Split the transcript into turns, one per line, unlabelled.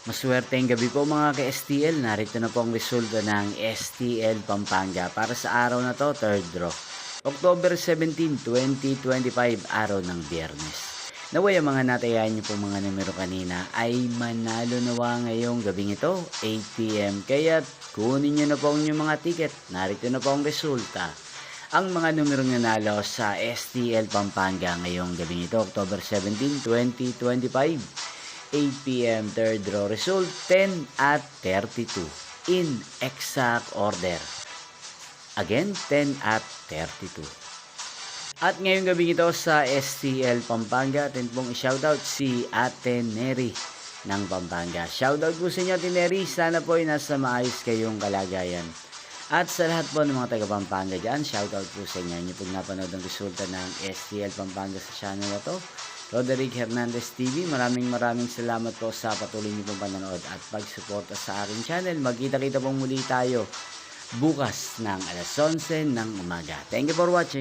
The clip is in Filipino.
Maswerteng gabi po mga ka-STL. Narito na po ang resulta ng STL Pampanga para sa araw na to, third draw. October 17, 2025, araw ng Biyernes. Naway ang mga natayan niyo po mga numero kanina ay manalo nawa ngayong gabing ito, 8 PM. Kaya kunin niyo na po ang inyong mga ticket. Narito na po ang resulta. Ang mga numerong nanalo sa STL Pampanga ngayong gabing ito, October 17, 2025. 8 PM third draw result 10 at 32 in exact order. Again, 10 at 32. At ngayong gabi ito sa STL Pampanga, atin pong i-shoutout si Ate Neri ng Pampanga. Shoutout po sa inyo Ate Neri, sana po ay nasa maayos kayong kalagayan. At sa lahat po ng mga taga Pampanga dyan, shoutout po sa inyo. Inyo pong napanood ang resulta ng STL Pampanga sa channel na to. Roderick Hernandez TV, maraming salamat po sa patuloy niyo pong panonood at pagsuporta sa aking channel. Magkita-kita pong muli tayo bukas ng alas 11 ng umaga. Thank you for watching.